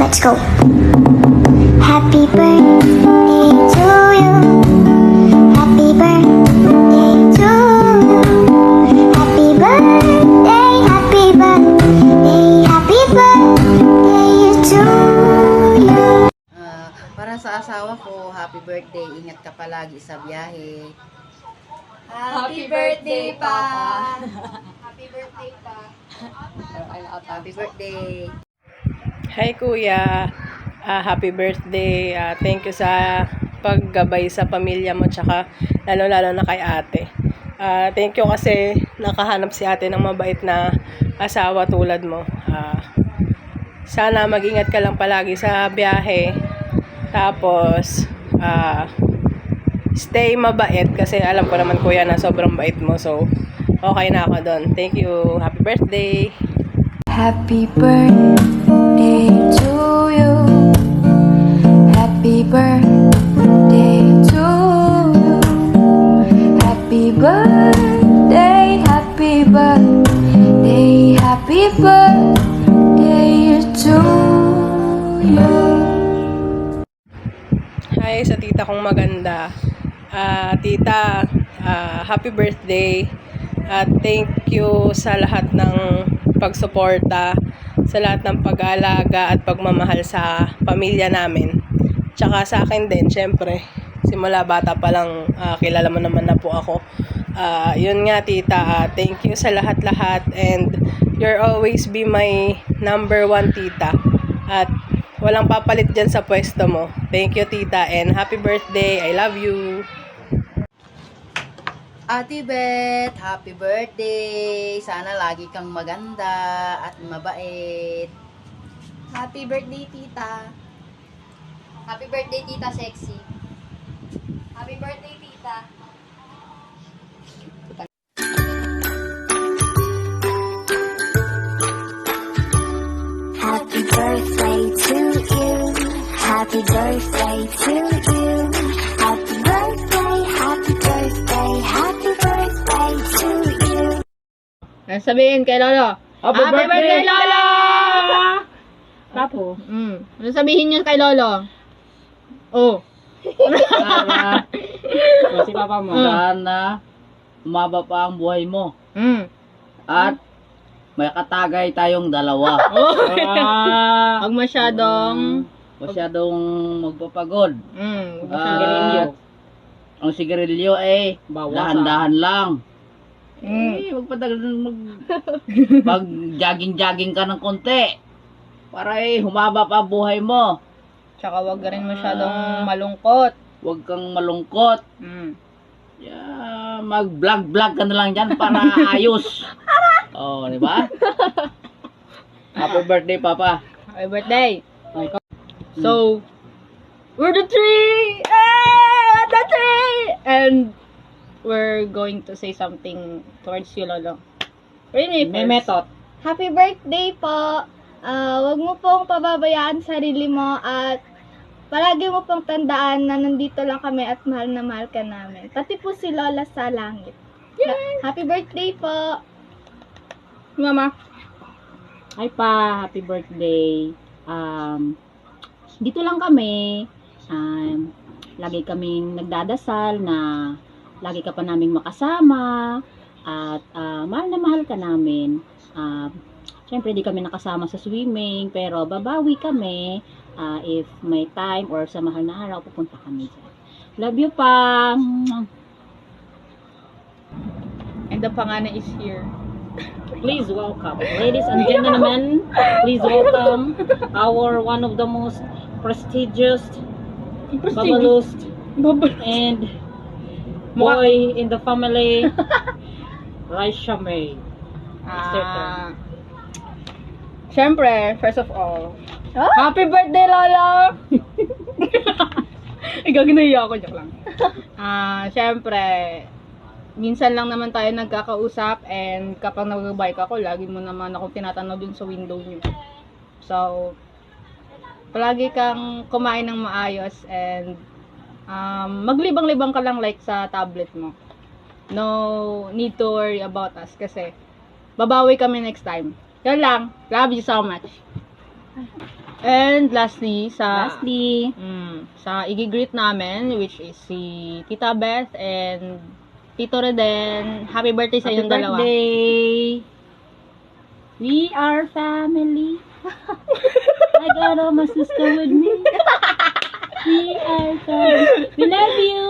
let's go. Happy birthday to you. Happy birthday to you. Happy birthday, happy birthday, happy birthday to you. Para sa asawa ko, happy birthday. Ingat ka palagi sa biyahe. Happy birthday, Papa! Happy birthday, Pa! Happy birthday. Hi Kuya, happy birthday. Thank you sa paggabay sa pamilya mo tsaka lalo-lalo na kay ate. Thank you kasi nakahanap si ate ng mabait na asawa tulad mo. Sana mag-ingat ka lang palagi sa biyahe. Tapos, stay mabait kasi alam ko naman kuya na sobrang bait mo. So, okay na ako doon. Thank you. Happy birthday. Happy birthday to you. Happy birthday to you. Happy birthday, happy birthday, happy birthday to you. Hi sa tita kong maganda. Tita, happy birthday. At thank you sa lahat ng pagsuporta, sa lahat ng pag-aalaga at pagmamahal sa pamilya namin. Tsaka sa akin din, syempre, simula bata pa lang, kilala mo naman na po ako. Yun nga tita, thank you sa lahat-lahat and you're always be my number one tita. At walang papalit dyan sa pwesto mo. Thank you tita and happy birthday. I love you. Ate Beth, happy birthday. Sana lagi kang maganda at mabait. Happy birthday, Tita! Happy birthday, Tita Sexy! Happy birthday, Tita! Happy birthday to you. Happy birthday to you. Happy birthday, happy birthday, happy birthday to you. Sabihin kay Lolo. Happy birthday, Lolo! Tapo. Ano sabihin niyo kay Lolo? Oh. Si Papa mo. Sana umaba pa ang buhay mo. At may katagay tayong dalawa. Huwag masyadong Masyadong magpapagod. masyadong Ang sigarilyo ay dahan-dahan lang. Pag jogging-jogging ka ng konti para humaba pa ang buhay mo. Tsaka huwag ka rin masyadong malungkot. Huwag kang malungkot. Yeah, mag-vlog-vlog ka na lang dyan para ayos. Oh, di ba? Happy birthday, Papa. Happy birthday. So, we're the tree! The tree! And we're going to say something towards you, Lolo. Really, May method. Happy birthday po! Huwag mo pong pababayaan sarili mo at palagi mo pong tandaan na nandito lang kami at mahal na mahal ka namin. Pati po si Lola sa langit. Happy birthday po! Mama. Hi pa, happy birthday. Dito lang kami. Lagi kaming nagdadasal na lagi ka pa naming makasama at mahal na mahal ka namin. Siyempre di kami nakasama sa swimming pero babawi kami if may time or sa mahal na araw pupunta kami dyan. Love you pa. And the pangana is here. Please welcome, ladies and gentlemen. Please welcome our one of the most prestigious, babalus, and boy in the family, Raisha May. Siyempre, first of all, happy birthday, Lolo! Ikaw, ginaya ako, joke lang. Siyempre, minsan lang naman tayo nagkakausap and kapag nag-bike ako, lagi mo naman akong tinatanong dun sa window nyo. So, palagi kang kumain ng maayos and maglibang-libang ka lang like sa tablet mo. No need to worry about us kasi babawi kami next time. Yan lang. Love you so much. And lastly, sa i-greet namin, which is si Tita Beth and Tito Reden. Happy birthday sa inyong dalawa. Happy birthday! We are family. I got all my sister with me. We are family. We love you.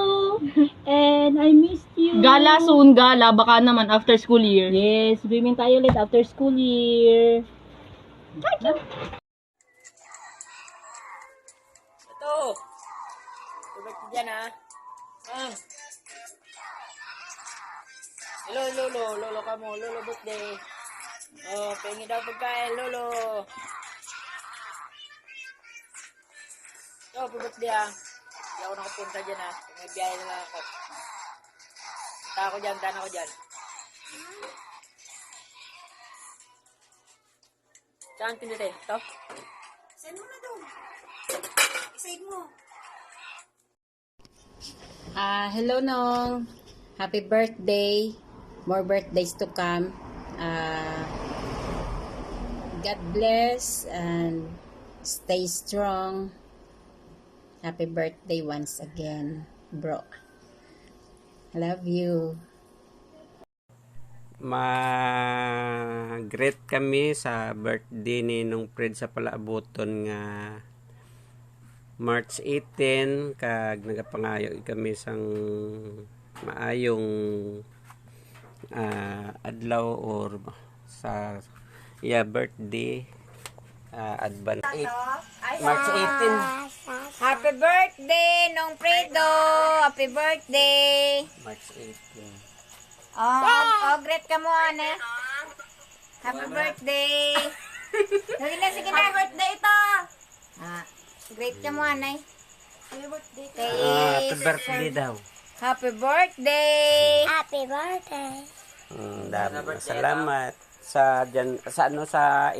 And I missed you. Gala soon, gala. Baka naman after school year. Yes, swimming tayo ulit after school year. Ito. Tubig dyan ha. Hello, lolo. Lolo ka mo. Lolo birthday. Oh, pengi daw pagkain, lolo. Ito, birthday ha. Hindi ako nakapunta dyan ha. May biyahe na lang ako. Punta ako dyan, daan ako dyan. Saan tinitay? Ito? Send mo na doon. Save mo. Hello Nong. Happy birthday. More birthdays to come. God bless and stay strong. Happy birthday once again, bro. Love you. Mag-greet kami sa birthday ni nung Fred sa palaabuton nga March 18 kag nagapangayo kami sang maayong adlaw or sa birthday advance March 18. Happy birthday, Nong Fredo. Happy birthday. March 18. Great ka mo, ane. Happy birthday. Sige na. Happy birthday ito. Great ka mo, ane. Happy birthday. Happy birthday daw. Happy birthday. Happy birthday. Dami salamat sa dyan, sa ano sa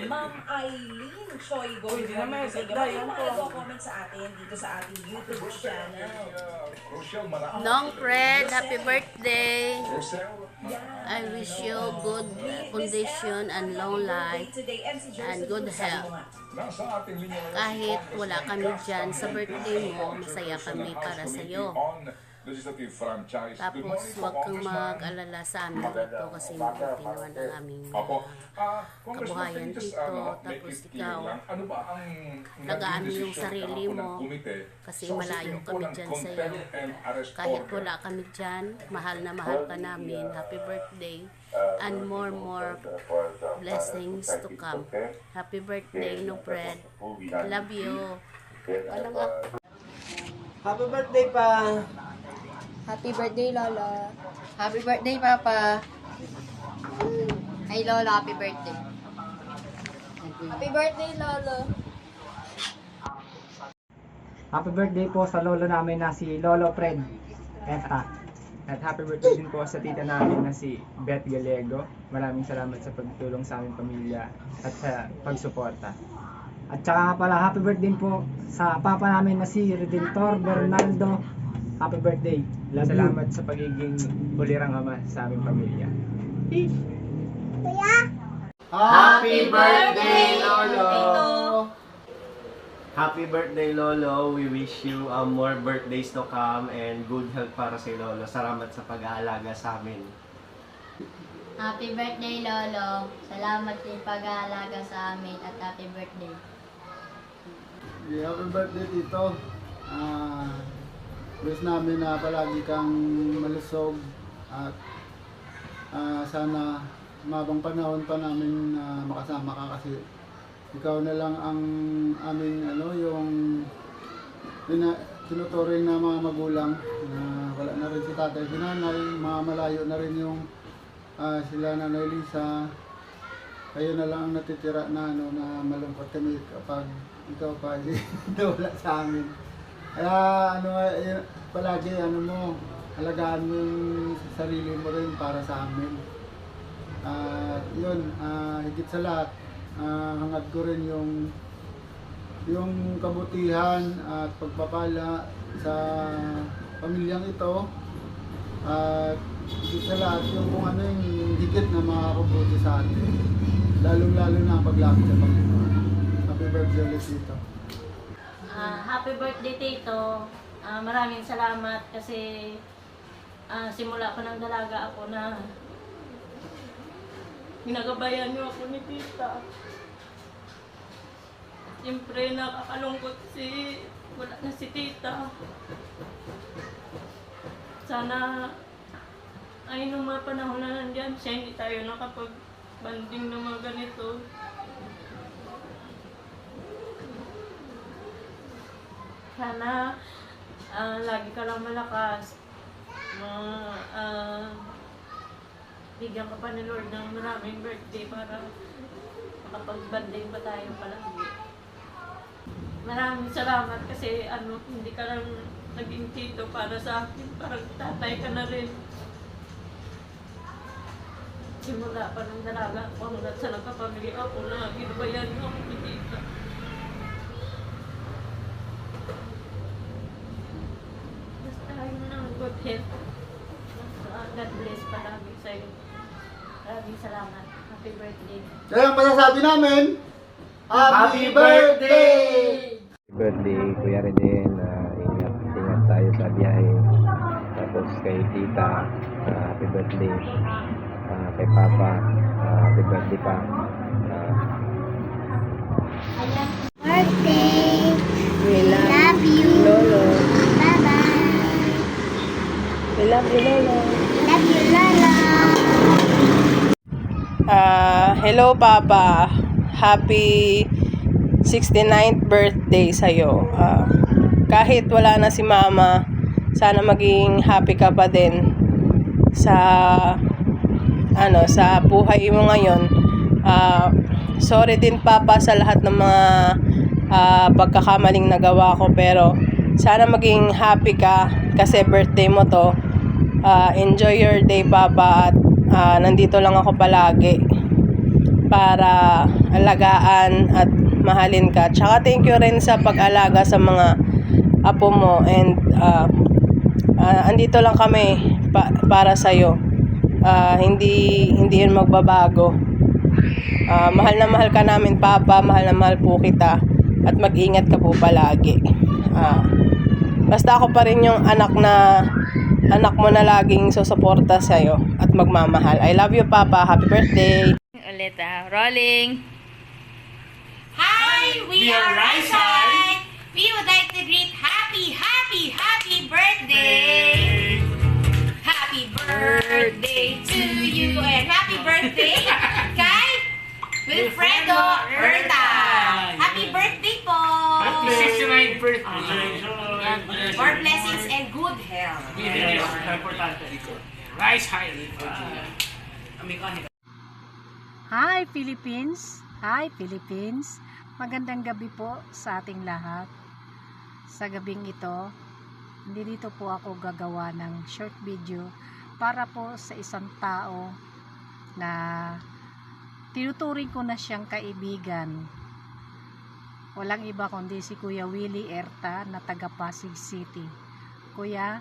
Ma'am Eileen Choi Gold. Comment sa atin dito sa ating YouTube channel. Nong Fred, happy birthday. I wish you good condition and long life and good health. Kahit wala kami dyan sa birthday mo, masaya kami para sa iyo. Tapos huwag kang mag-alala sa amin dito kasi mabuti naman ang aming kabuhayan dito. Tapos ikaw, lagaan mo yung sarili mo kasi malayo kami dyan sa iyo. Kahit wala kami dyan, mahal na mahal ka namin. Happy birthday and more blessings to come. Happy birthday, no Fred. Love you. Happy birthday pa. Happy birthday, Lola. Happy birthday, Papa. Hey, Lola. Happy birthday. Happy birthday, Lola. Happy birthday po sa lolo namin na si Lolo Fred Eta. At happy birthday din po sa tita namin na si Beth Gallego. Maraming salamat sa pagtulong sa aming pamilya at sa pagsuporta. At saka pala happy birthday po sa papa namin na si Redentor Bernardo. Happy birthday. Salamat sa pagiging ulirang ama sa aming pamilya. Happy birthday, Lolo! Happy birthday, Lolo. We wish you more birthdays to come and good health para sa Lolo. Salamat sa pag-aalaga sa amin. Happy birthday, Lolo. Salamat din pag-aalaga sa amin at happy birthday. Happy birthday, Tito. Wish namin na palagi kang malusog at sana mabang panahon pa namin makasama ka kasi ikaw na lang ang aming yung tinuturing na mga magulang. Wala na rin si tatay, si nanay, mga malayo na rin yung sila Nanay Lisa. Kayo na lang ang natitira na na malungkot kami kapag ikaw pa nawala sa amin. Kaya palagi mo, alagaan mo yung sarili mo rin para sa amin. Higit sa lahat, hangad ko rin yung yung kabutihan at pagpapala sa pamilyang ito, at higit sa lahat yung kung ano yung higit na makakabuti sa atin, lalong-lalo na ang paglapit sa Panginoon. Happy birthday ulit dito. Happy birthday, Tito. Maraming salamat kasi simula pa ng dalaga ako na ginagabayan niyo ako ni Tita. Siyempre nakakalungkot wala na si Tita. Sana ay nung mga panahon na nandyan siya, hindi tayo nakapag-banding ng mga ganito. Sana lagi ka lang malakas. Bigyan ka pa ni Lord ng maraming birthday para makapag-banding pa tayo palagi. Maraming salamat kasi hindi ka lang naging tito para sa akin. Parang tatay ka na rin. Simula pa ng dalaga ako hanggang sa nagkapamilya ako na ginubayan mo ako ni Tita. Basta yun ng good health. God bless palagi sa'yo. Maraming salamat. Happy birthday. Kaya ang masasabi namin, Happy Birthday! Happy birthday, Kuya Reden. Ingat tayo sa biyahe. Tapos kay Tita, happy birthday. Kay Papa, happy birthday pa. Birthday. We Love you. Lolo. Bye-bye. We love you, Lolo. Love you, Lolo. Hello, Papa. Happy 69th birthday sa'yo. Kahit wala na si Mama, sana maging happy ka pa din sa sa buhay mo ngayon. Sorry din, Papa, sa lahat ng mga pagkakamaling nagawa ko, pero sana maging happy ka kasi birthday mo to. Enjoy your day, Papa, at nandito lang ako palagi para alagaan at mahalin ka. Tsaka thank you rin sa pag-alaga sa mga apo mo, and andito lang kami para sa'yo. Hindi yun magbabago. Mahal na mahal ka namin, Papa. Mahal na mahal po kita. At mag-ingat ka po palagi. Basta ako pa rin yung anak mo na laging susuporta sa'yo at magmamahal. I love you, Papa. Happy birthday. Ulit rolling. Hi, we are Rise High. We would like to greet happy birthday. Happy birthday to you, and happy birthday kay Wilfredo Erta. Happy birthday po. Happy 69th birthday. More blessings and good health. Rise high. Hi Philippines! Hi Philippines! Magandang gabi po sa ating lahat. Sa gabing ito, dito po ako gagawa ng short video para po sa isang tao na tinuturing ko na siyang kaibigan. Walang iba kundi si Kuya Willie Erta na taga Pasig City. Kuya,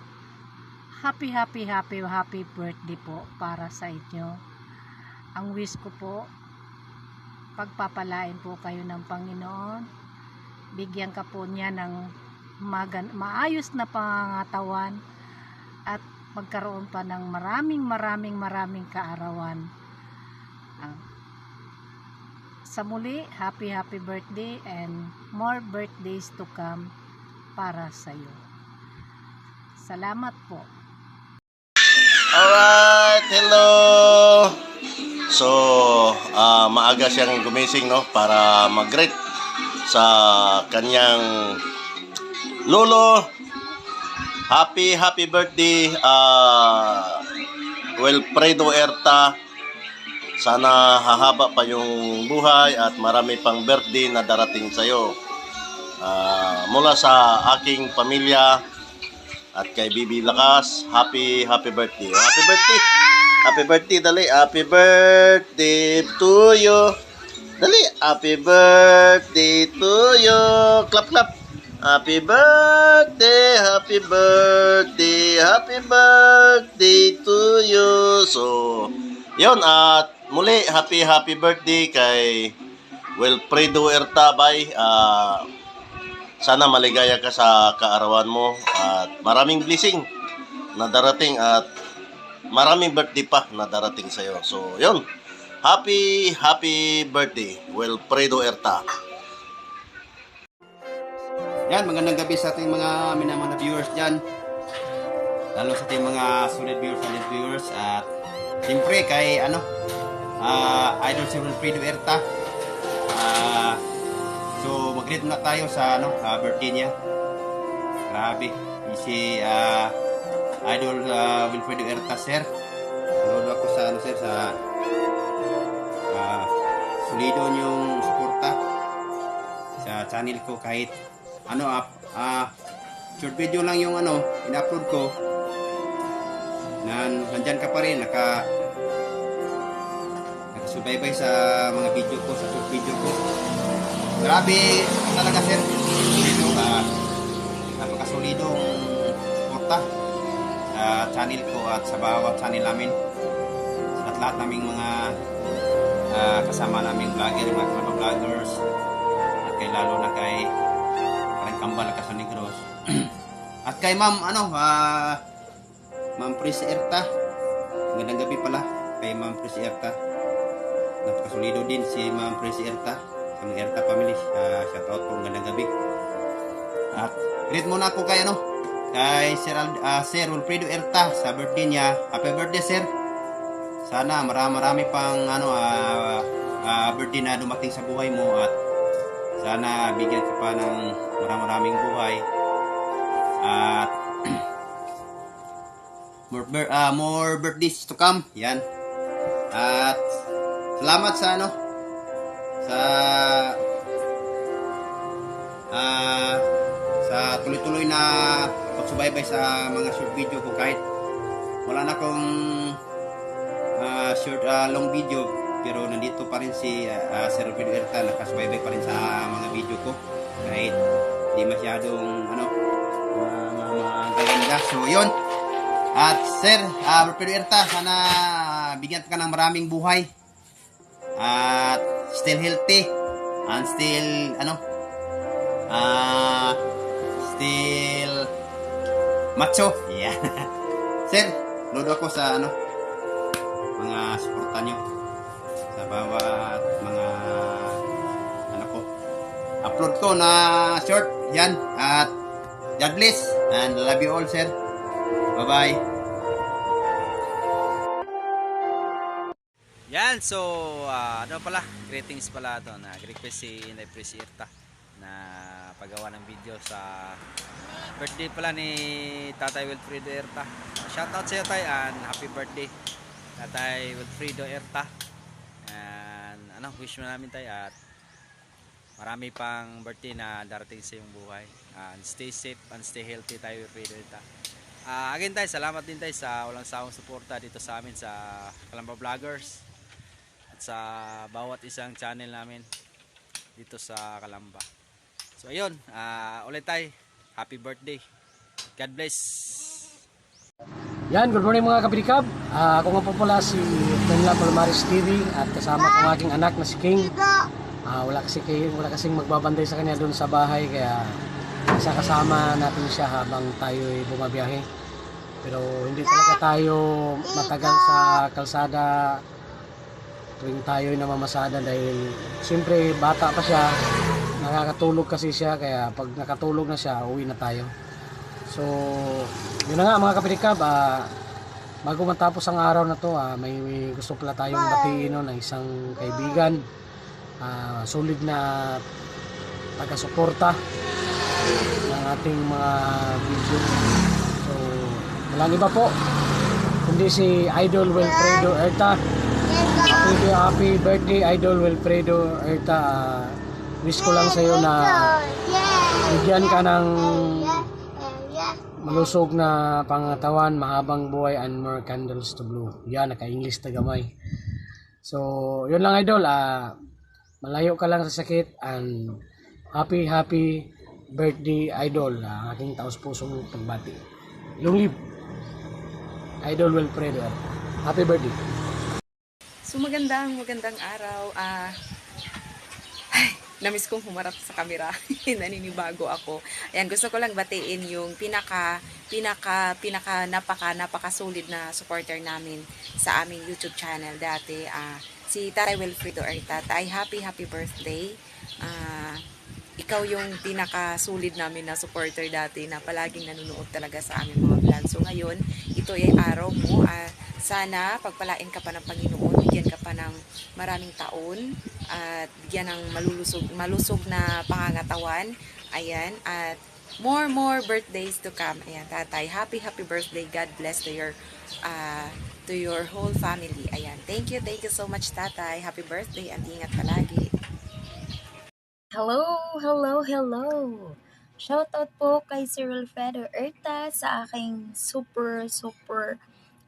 happy birthday po para sa inyo. Ang wish ko po, pagpapalain po kayo ng Panginoon, bigyan ka po niya ng maayos na pangangatawan at magkaroon pa ng maraming kaarawan. Sa muli, happy birthday and more birthdays to come para sa iyo. Salamat po. Alright, hello! So, maaga siyang gumising, no, para mag-greet sa kanyang lolo. Happy birthday, Wilfredo Erta. Sana hahaba pa yung buhay at marami pang birthday na darating sa'yo. Mula sa aking pamilya at kay Bibi Lakas, happy birthday. Happy birthday dali. Happy birthday to you. Dali, happy birthday to you. Clap, clap. Happy birthday, happy birthday, happy birthday to you. So, yun, at muli, happy birthday kay Wilfredo Ertabay. Sana maligaya ka sa kaarawan mo at maraming blessing na darating at maraming birthday pa na darating sa'yo. So, yun, happy birthday, Wilfredo Erta. Yan, magandang gabi sa ating mga minamahal na viewers dyan. Lalo sa ating mga solid viewers. At siyempre kay Idol si Wilfredo Erta. So mag-greet na tayo sa birthday niya. Grabe. Si Idol Wilfredo Erta, sir. Saludo ako sa sir, sa solido niyong suporta sa channel ko. Kahit short video lang yung in-upload ko, nandyan ka pa rin, nakasubaybay sa mga video ko, sa short video ko. Grabe talaga, sir. Napakasolidong suporta sa channel ko at sa bawat channel namin, sa lahat naming mga kasama naming vlogger, mga vloggers, at kay lalo na kay Kambal Casa Negros. At kay Ma'am Ma'am Pris Erta, magandang gabi pala kay Ma'am Pris Erta. Napakasolido din si Ma'am Pris Erta sa mga Erta family. Shout out po, magandang gabi. At greet muna ako kay kay Sir Wilfredo Erta sa birthday niya. Happy birthday, sir. Sana marami pang birthday na dumating sa buhay mo, at sana bigyan ka pa ng maraming buhay at more birthdays to come. Yan. At salamat sa sa tuloy-tuloy na pagsubaybay sa mga short video ko. Kahit wala na akong long video, pero nandito pa rin si Sir Wilfredo Erta, nakasubaybay pa rin sa mga video ko kahit di masyadong magaganda. So yun, at Sir Wilfredo Erta, sana bigyan ka ng maraming buhay at still healthy and still still macho. Yeah. Sir, lodo ako sa mga suporta nyo sa bawat mga upload ko na short. Yan, at God bless and love you all, sir. Bye bye. Yan, so greetings pala ito na request si Inday Pris Erta na paggawa ng video sa birthday pala ni Tatay Wilfredo Erta. Shoutout sa iyo, Tay, and happy birthday Tatay Wilfredo Erta. And wish mo namin, Tay, at marami pang birthday na darating sa iyong buhay. And stay safe and stay healthy, Tay Wilfredo Erta. Again, Tay, salamat din, Tay, sa walang sawang suporta dito sa amin sa Kalamba Vloggers at sa bawat isang channel namin dito sa Kalamba. So ayun, ulit, Tay, happy birthday. God bless. Yan, good morning mga kapidikab. Ako nga po pala si Daniela Palomares TV at kasama ko ang aking anak na si King. Wala kasing magbabantay sa kanya doon sa bahay, kaya kasama natin siya habang tayo ay bumabiyahe. Pero hindi talaga tayo matagal sa kalsada tuwing tayo ay namamasada dahil siyempre bata pa siya, nakakatulog kasi siya, kaya pag nakatulog na siya, uwi na tayo. So yun na nga mga kapidikab, bago matapos ang araw na to, may gusto pala tayong batiin ng isang kaibigan, solid na taga-suporta ng ating mga video. So walang iba po kundi si Idol Wilfredo Erta. Happy birthday, Idol Wilfredo Erta. Wish ko lang sa iyo na bigyan ka ng malusog na pangatawan, mahabang buhay, and more candles to blow. Yan, naka-English na gamay. So, yun lang, Idol. malayo ka lang sa sakit, and happy birthday, Idol. Ang aking taos-pusong pagbati. Long live, Idol Wilfredo. Happy birthday. So magandang araw. Namiss kong humarap sa camera. Naninibago ako. Ayan, gusto ko lang batiin yung pinaka napaka-solid na supporter namin sa aming YouTube channel dati. Si Tatay Wilfredo Erta. Tay, happy birthday. Ikaw yung pinaka-solid namin na supporter dati na palaging nanonood talaga sa aming mga vlog. So ngayon, ito ay araw mo. Sana pagpalain ka pa ng Panginoon, bigyan ka pa ng maraming taon at bigyan ng malusog na pangangatawan. Ayan, at more birthdays to come. Ayan, Tatay, happy birthday. God bless to your whole family. Ayan, thank you so much, Tatay. Happy birthday at ingat palagi. Hello! Shoutout po kay Sir Wilfredo Erta sa aking super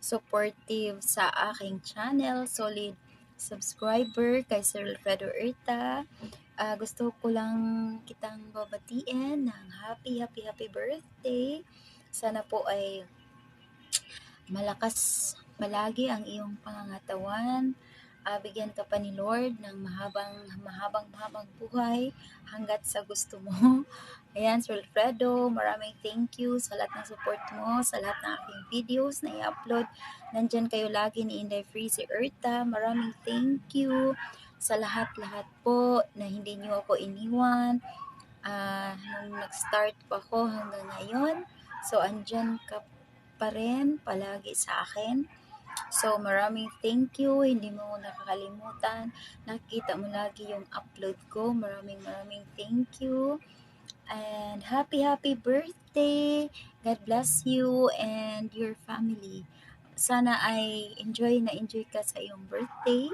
supportive sa aking channel, solid subscriber kay Sir Wilfredo Erta. Gusto ko lang kitang babatiin ng happy birthday. Sana po ay malakas palagi ang iyong pangangatawan. Bigyan ka pa ni Lord ng mahabang buhay hanggat sa gusto mo. Ayan, Sir Wilfredo, maraming thank you sa lahat ng support mo, sa lahat ng aking videos na i-upload. Nandyan kayo lagi ni Inday Freezy Erta. Maraming thank you sa lahat po na hindi niyo ako iniwan. Nung nag-start pa ako hanggang ngayon. So, andyan ka pa rin palagi sa akin. So, maraming thank you. Hindi mo nakakalimutan. Nakikita mo lagi yung upload ko. Maraming thank you. And happy birthday. God bless you and your family. Sana ay enjoy ka sa iyong birthday.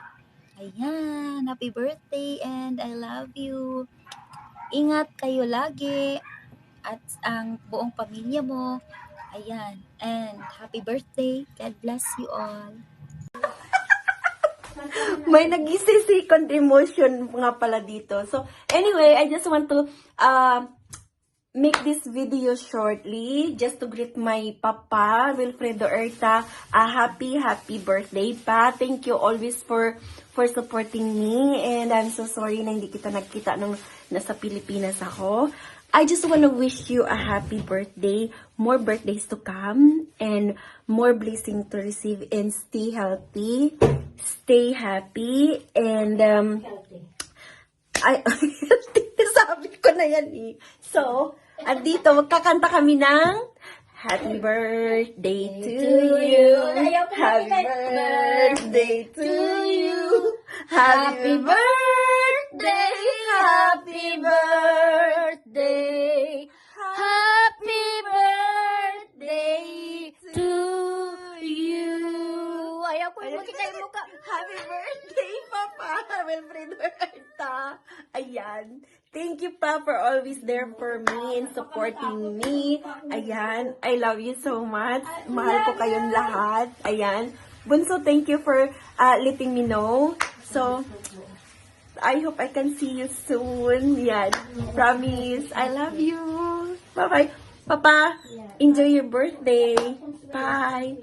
Ayan, happy birthday and I love you. Ingat kayo lagi at ang buong pamilya mo. Ayan, and happy birthday. God bless you all. May nag-second emotion nga pala dito. So, anyway, I just want to make this video shortly just to greet my papa, Wilfredo Erta. Happy birthday, pa. Thank you always for supporting me. And I'm so sorry na hindi kita nagkita nung nasa Pilipinas ako. I just want to wish you a happy birthday, more birthdays to come, and more blessing to receive, and stay healthy, stay happy, and sabi ko na yan eh. So, andito, magkakanta kami ng happy birthday to you, happy birthday to you, happy birthday, happy birthday, happy birthday to you. Ayaw ko yung makita yung mukha. Happy birthday, Papa Wilfredo Erta. Ayan. Thank you, Pa, for always there for me and supporting me. Ayan. I love you so much. Mahal ko kayong lahat. Ayan. Bunso, thank you for letting me know. So, I hope I can see you soon. Yan. Promise. I love you. Bye-bye. Papa, enjoy your birthday. Bye.